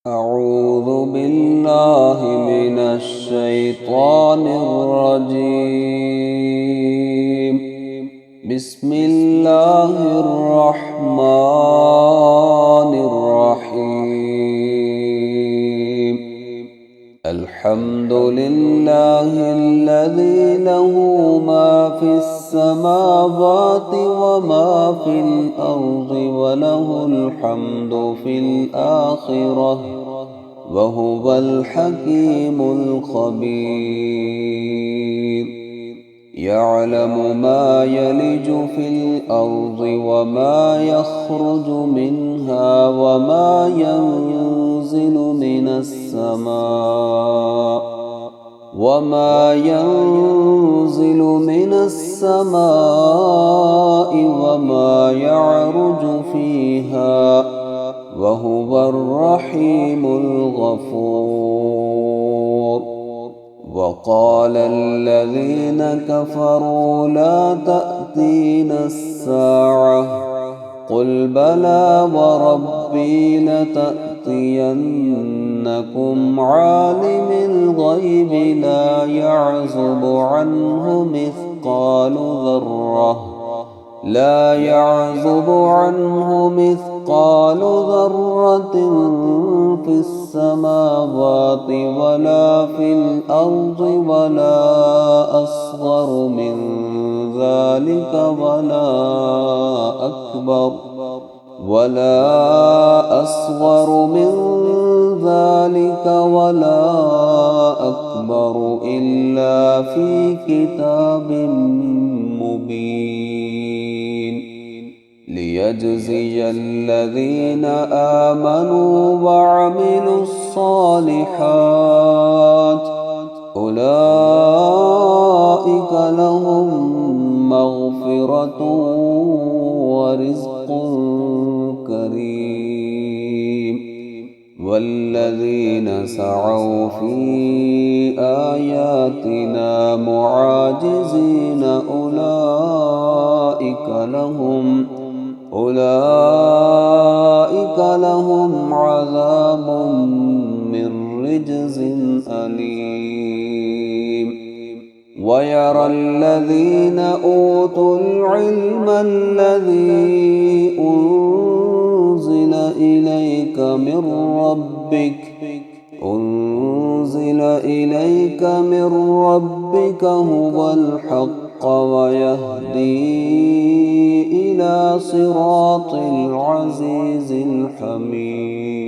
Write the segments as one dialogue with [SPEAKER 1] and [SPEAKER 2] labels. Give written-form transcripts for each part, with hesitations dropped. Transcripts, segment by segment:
[SPEAKER 1] أعوذ بالله من الشيطان الرجيم. بسم الله الرحمن الرحيم. الحمد لله الذي له ما في السماوات وما في الأرض وله الحمد في الآخرة وهو الحكيم الخبير. يعلم ما يلج في الأرض وما يخرج منها وما ينزل من السماء وما يعرج فيها وهو الرحيم الغفور. وقال الذين كفروا لا تأتينا الساعة قل بلى وربي لتأتينكم عالم الغيب لا يعزب عنه مثقال ذرة في السماوات ولا في الأرض أصغر من ذلك ولا أكبر إلا في كتاب مبين. ليجزي الذين آمنوا وعملوا الصالحات أولئك لهم مغفرة ورزق كريم. والذين سعوا في آياتنا معاجزين أولئك لهم عذاب من رجز أليم. ويرى الذين أوتوا العلم الذي أنزل إليك من ربك هو الحق ويهدي إلى صراط العزيز الحميد.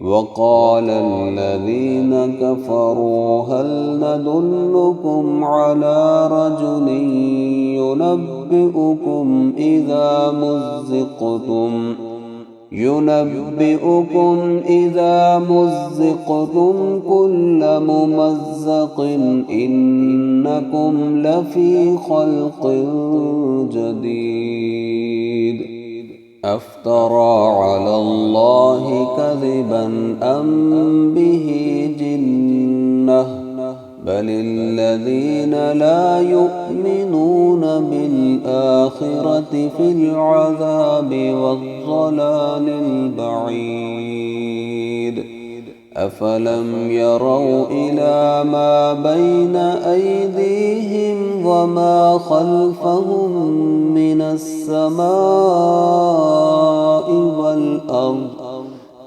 [SPEAKER 1] وقال الذين كفروا هل ندلكم على رجل ينبئكم إذا مزقتم كل ممزق إنكم لفي خلق جديد. أفترى على الله كذبا أم به جنة بل الذين لا يؤمنون بالآخرة في العذاب والضلال البعيد. أفلم يروا إلى ما بين أيديهم وما خلفهم من السماء والأرض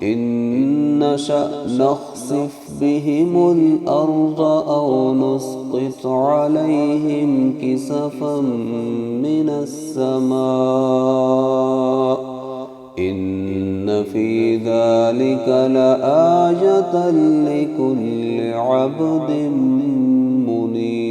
[SPEAKER 1] إن نشأ نخسف بهم الأرض أو نسقط عليهم كسفا من السماء إن في ذلك لآية لكل عبد منيب.